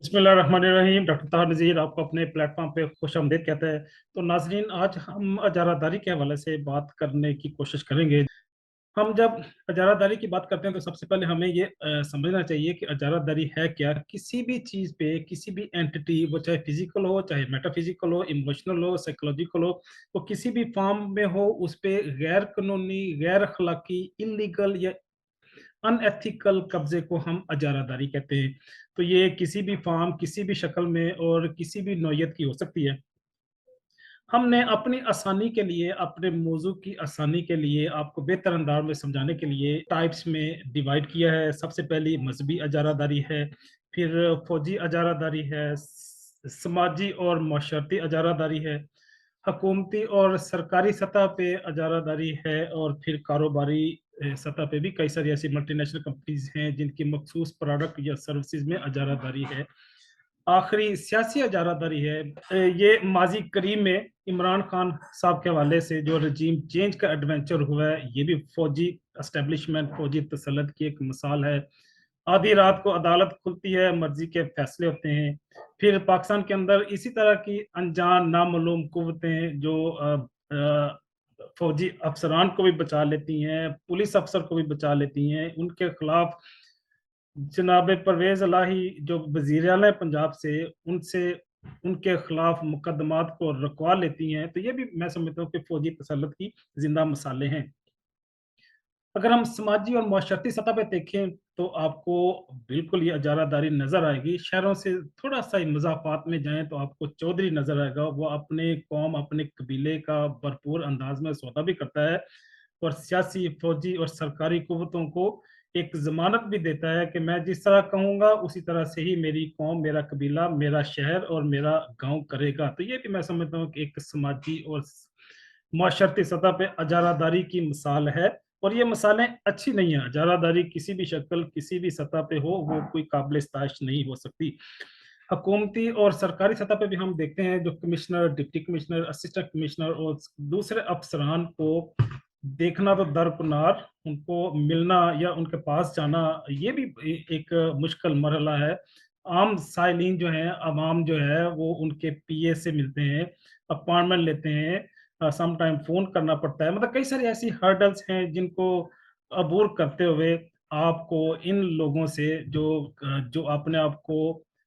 बिस्मिल्लाहिर्रहमानिर्रहीम। डॉक्टर ताहा नज़ीर आपको अपने प्लेटफॉर्म पे खुशामदीद कहते हैं। तो नाजरीन, आज हम अजारादारी के हवाले से बात करने की कोशिश करेंगे। हम जब अजारादारी की बात करते हैं तो सबसे पहले हमें ये समझना चाहिए कि अजारादारी है क्या। किसी भी चीज़ पे, किसी भी एंटिटी, वो चाहे फिजिकल हो, चाहे मेटाफिजिकल हो, इमोशनल हो, साइकोलॉजिकल हो, वो किसी भी फॉर्म में हो, उस पे गैर कानूनी, गैर अखलाकी, इलीगल या अनएथिकल कब्जे को हम अजारादारी कहते हैं। तो ये किसी भी फॉर्म, किसी भी शक्ल में और किसी भी नौयत की हो सकती है। हमने अपनी आसानी के लिए, अपने मौजू की आसानी के लिए, आपको बेहतर अंदाज में समझाने के लिए टाइप्स में डिवाइड किया है। सबसे पहली मजहबी अजारादारी है, फिर फौजी अजारादारी है, समाजी और माशरती अजारादारी है, हुकूमती और सरकारी सतह पे अजारादारी है, और फिर कारोबारी सतह पे भी कई सारी ऐसी मल्टीनेशनल कंपनीज हैं जिनकी मखसूस प्रोडक्ट या सर्विसेज में अजारादारी है। आखिरी सियासी अजारादारी है। ये माजी करीब में इमरान खान साहब के हवाले से जो रजीम चेंज का एडवेंचर हुआ है, ये भी फौजी एस्टेब्लिशमेंट, फौजी तसल्लुत की एक मिसाल है। आधी रात को अदालत खुलती है, मर्जी के फैसले होते हैं। फिर पाकिस्तान के अंदर इसी तरह की अनजान नामालूम कुव्वतें जो फौजी अफसरान को भी बचा लेती हैं, पुलिस अफसर को भी बचा लेती हैं, उनके खिलाफ जनाब परवेज इलाही जो वजीर आला है पंजाब से, उनसे उनके खिलाफ मुकदमात को रुकवा लेती हैं। तो ये भी मैं समझता हूँ कि फौजी तसल्लुत की जिंदा मिसालें हैं। अगर हम समाजी और माशरती सतह पे देखें तो आपको बिल्कुल ये अजारादारी नजर आएगी। शहरों से थोड़ा सा ही मज़ाफ़ात में जाएं तो आपको चौधरी नजर आएगा। वो अपने कौम, अपने कबीले का भरपूर अंदाज में सौदा भी करता है, और सियासी, फौजी और सरकारी कुव्वतों को एक ज़मानत भी देता है कि मैं जिस तरह कहूँगा उसी तरह से ही मेरी कौम, मेरा कबीला, मेरा शहर और मेरा गाँव करेगा। तो ये भी मैं समझता हूँ कि एक समाजी और माशरती सतह पे अजारादारी की मिसाल है, और ये मिसालें अच्छी नहीं है। अजारादारी किसी भी शक्ल, किसी भी सतह पे हो, वो कोई काबिल इस्ताइश नहीं हो सकती। हुकूमती और सरकारी सतह पे भी हम देखते हैं जो commissioner, deputy commissioner, assistant commissioner और दूसरे अफसरान को देखना तो दरकिनार, उनको मिलना या उनके पास जाना ये भी एक मुश्किल मरहला है। आम साइलिन जो हैं, अवाम जो है, वो उनके पीए से मिलते हैं, अपॉइंटमेंट लेते हैं, सम टाइम फ़ोन करना पड़ता है। मतलब कई सारी ऐसी हर्डल्स हैं जिनको अबूर करते हुए आपको इन लोगों से जो अपने आप को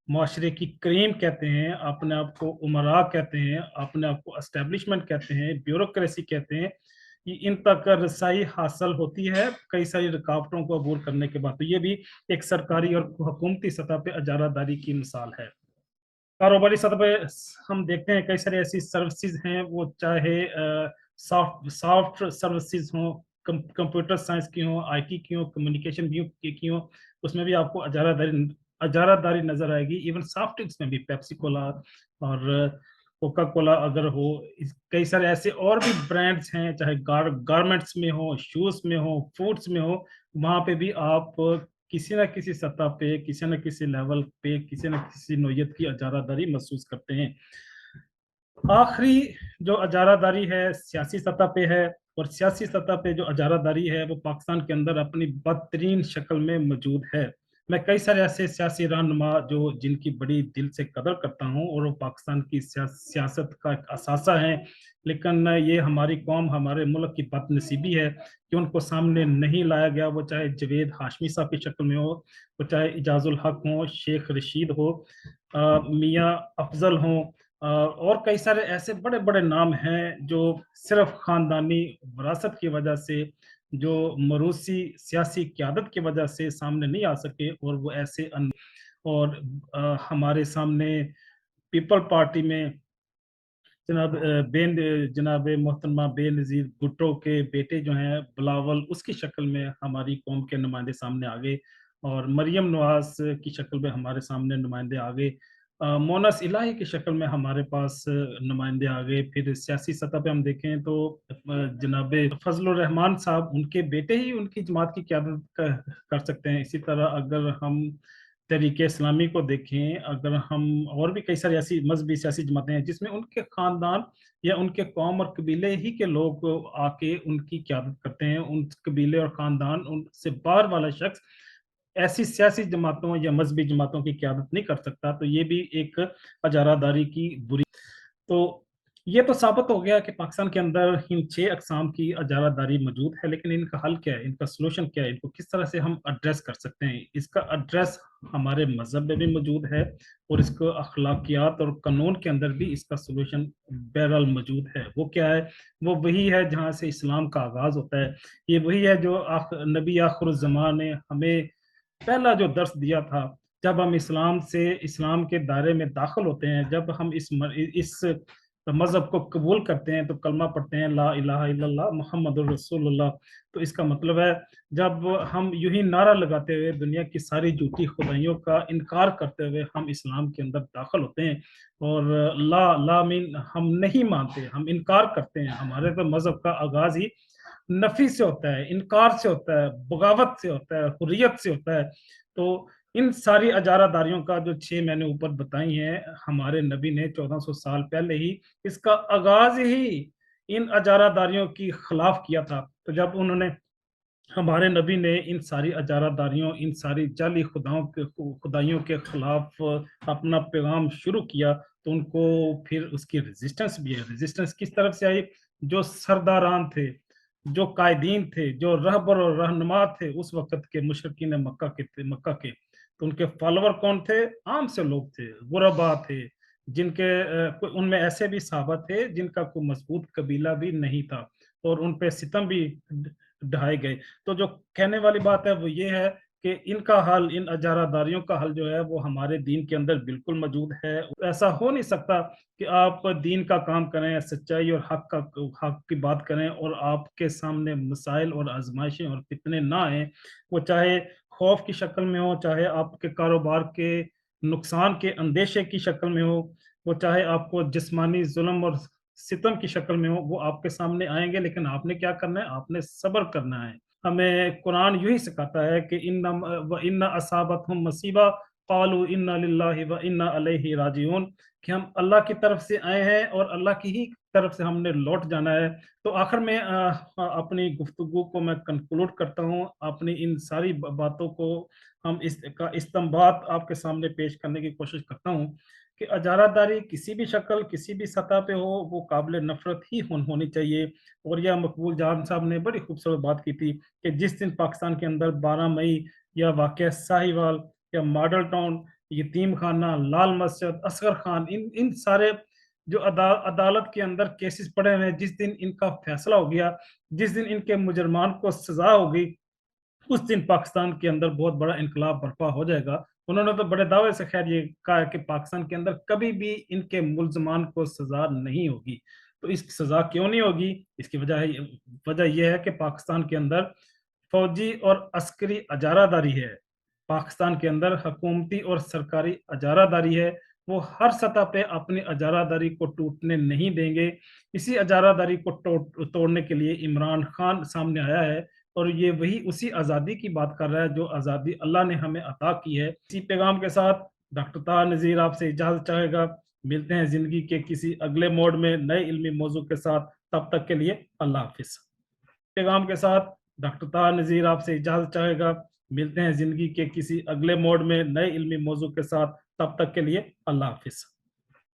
माशरे की क्रीम कहते हैं, अपने आप को उमरा कहते हैं, अपने आप को एस्टेब्लिशमेंट कहते हैं, ब्यूरोक्रेसी कहते हैं, ये इन तक रसाई हासिल होती है कई सारी रुकावटों को अबूर करने के बाद। तो ये भी एक सरकारी और हुकूमती सतह पे अजारादारी की मिसाल है। कारोबारी सतह पे हम देखते हैं कई सारी ऐसी सर्विसेज हैं, वो चाहे सॉफ्ट सॉफ्ट सर्विसेज हों, कंप्यूटर साइंस की हों, आईटी की हों, कम्युनिकेशन भी की हों, उसमें भी आपको अजारादारी नजर आएगी। इवन सॉफ्ट ड्रिंक्स में भी पेप्सी कोला और कोका कोला अगर हो, कई सारे ऐसे और भी ब्रांड्स हैं, चाहे गारमेंट्स में हो, शूज में हो, फूड्स में हो, वहां पे भी आप किसी न किसी सतह पे, किसी न किसी लेवल पे, किसी न किसी नौयत की अजारादारी महसूस करते हैं। आखिरी जो अजारादारी है सियासी सतह पे है, और सियासी सतह पे जो अजारादारी है वो पाकिस्तान के अंदर अपनी बदतरीन शक्ल में मौजूद है। मैं कई सारे ऐसे सियासी रहनुमा जो जिनकी बड़ी दिल से कदर करता हूँ, और वो पाकिस्तान की सियासत का एक असासा है, लेकिन ये हमारी कौम, हमारे मुल्क की बदनसीबी है कि उनको सामने नहीं लाया गया। वो चाहे जवेद हाशमी साहब की शक्ल में हो, वो चाहे इजाजुल हक हो, शेख रशीद हो, मियाँ अफजल हो, और कई सारे ऐसे बड़े बड़े नाम हैं जो सिर्फ खानदानी विरासत की वजह से, जो मरूसी सियासी क़यादत की वजह से सामने नहीं आ सके, और वो ऐसे और हमारे सामने पीपल पार्टी में जनाब मोहतरमा बेनज़ीर भुट्टो के बेटे जो हैं बिलावल, उसकी शक्ल में हमारी कौम के नुमाइंदे सामने आ गए, और मरियम नवाज की शक्ल में हमारे सामने नुमाइंदे आ गए, मोनस इलाही की शक्ल में हमारे पास नुमाइंदे आ गए। फिर सियासी सतह पे हम देखें तो जनाब फजलुर रहमान साहब, उनके बेटे ही उनकी जमात की क़यादत कर सकते हैं। इसी तरह अगर हम तहरीके इस्लामी को देखें, अगर हम और भी कई सारी ऐसी मजहबी सियासी जमातें हैं जिसमें उनके खानदान या उनके कौम और कबीले ही के लोग आके उनकी क़यादत करते हैं, उन कबीले और खानदान, उनसे बाहर वाला शख्स ऐसी सियासी जमातों या मजहबी जमातों की क़यादत नहीं कर सकता, तो ये भी एक अजारादारी की बुरी। तो ये तो साबित हो गया कि पाकिस्तान के अंदर इन 6 अक़साम की अजारादारी मौजूद है, लेकिन इनका हल क्या है? इनका सॉल्यूशन क्या है? इनको किस तरह से हम एड्रेस कर सकते हैं? इसका एड्रेस हमारे मज़हब में भी मौजूद है और इसको अखलाकियात और कानून के अंदर भी इसका सॉल्यूशन बहरहाल मौजूद है। वो क्या है? वो वही है जहाँ से इस्लाम का आगाज़ होता है। ये वही है जो नबी आखिरुज़्ज़मान ने हमें पहला जो दर्स दिया था, जब हम इस्लाम के दायरे में दाखिल होते हैं, जब हम इस मज़हब को कबूल करते हैं, तो कलमा पढ़ते हैं ला इलाहा इल्लल्लाह मुहम्मदुर रसूलुल्लाह। तो इसका मतलब है, जब हम यूँ ही नारा लगाते हुए दुनिया की सारी झूठी खुदाइयों का इनकार करते हुए हम इस्लाम के अंदर दाखिल होते हैं और ला मीन हम नहीं मानते, हम इनकार करते हैं। हमारे तो मज़हब का आगाज़ ही नफ़ी से होता है, इनकार से होता है, बगावत से होता है, हुर्रियत से होता है। तो इन सारी अजारादारियों का जो 6 मैंने ऊपर बताई हैं, हमारे नबी ने 1400 साल पहले ही इसका आगाज़ ही इन अजारादारियों की खिलाफ किया था। तो जब उन्होंने हमारे नबी ने इन सारी अजारादारियों, इन सारी जाली खुदाइयों के खिलाफ अपना पैगाम शुरू किया, तो उनको फिर उसकी रेजिस्टेंस भी है। रेजिस्टेंस किस तरफ से आई? जो सरदारान थे, जो कायदीन थे, जो रहबर और रहनुमा थे उस वक़्त के मुशरिकीन मक्का के, तो उनके फॉलोवर कौन थे? आम से लोग थे, गुरबा थे, जिनके उनमें ऐसे भी सहाबा थे जिनका कोई मज़बूत कबीला भी नहीं था और उन पे सितम भी ढाए गए। तो जो कहने वाली बात है वो ये है कि इनका हल, इन अजारादारियों का हल जो है वो हमारे दीन के अंदर बिल्कुल मौजूद है। ऐसा हो नहीं सकता कि आप दीन का काम करें, सच्चाई और हक की बात करें और आपके सामने मसाइल और आज़माइशें और फितने ना आएँ, वो चाहे खौफ की शक्ल में हो, चाहे आपके कारोबार के नुकसान के अंदेशे की शक्ल में हो, वो चाहे आपको जिस्मानी ज़ुल्म और सितम की शक्ल में हो, वो आपके सामने आएँगे, लेकिन आपने क्या करना है? आपने सब्र करना है। हमें कुरान यूँ ही सिखाता है कि इन्ना असाबतहुम मसीबा क़ालू इन्ना लिल्लाहि व इन्ना अलैहि राजिऊन, कि हम अल्लाह की तरफ से आए हैं और अल्लाह की ही तरफ से हमने लौट जाना है। तो आखिर में अपनी गुफ्तगू को मैं कंक्लूड करता हूँ। अपनी इन सारी बातों को हम इसका इस्तेमाल आपके सामने पेश करने की कोशिश करता हूँ कि अजारादारी किसी भी शक्ल, किसी भी सतह पे हो, वो काबिल नफ़रत ही होनी चाहिए। और यह मकबूल जान साहब ने बड़ी खूबसूरत बात की थी कि जिस दिन पाकिस्तान के अंदर 12 मई या वाक़या साहिवाल या मॉडल टाउन, यतीम खाना, लाल मस्जिद, असगर खान, इन सारे जो अदालत के अंदर केसेस पड़े हुए हैं, जिस दिन इनका फैसला हो गया, जिस दिन इनके मुजरमान को सज़ा हो गई, उस दिन पाकिस्तान के अंदर बहुत बड़ा इनकलाब बर्पा हो जाएगा। उन्होंने तो बड़े दावे से खैर ये कहा है कि पाकिस्तान के अंदर कभी भी इनके मुल्ज़मान को सज़ा नहीं होगी। तो इसकी सज़ा क्यों नहीं होगी? इसकी वजह ये है कि पाकिस्तान के अंदर फ़ौजी और अस्करी अजारादारी है। पाकिस्तान के अंदर हुकूमती और सरकारी अजारादारी है। वो हर सतह पे अपनी अजारादारी को टूटने नहीं देंगे। इसी अजारादारी को तोड़ने के लिए इमरान खान सामने आया है और ये वही उसी आज़ादी की बात कर रहा है जो आज़ादी अल्लाह ने हमें अता की है। इसी पैगाम के साथ डॉक्टर ताहा नज़ीर आपसे इजाज़त चाहेगा। मिलते हैं ज़िंदगी के किसी अगले मोड़ में नए इल्मी मौज़ू के साथ। तब तक के लिए अल्लाह हाफ़िज़। पैगाम के साथ डॉक्टर ताहा नज़ीर आपसे इजाज़त चाहेगा। मिलते हैं ज़िंदगी के किसी अगले मोड़ में नए इल्मी मौज़ू के साथ। तब तक के लिए अल्लाह हाफ़िज़।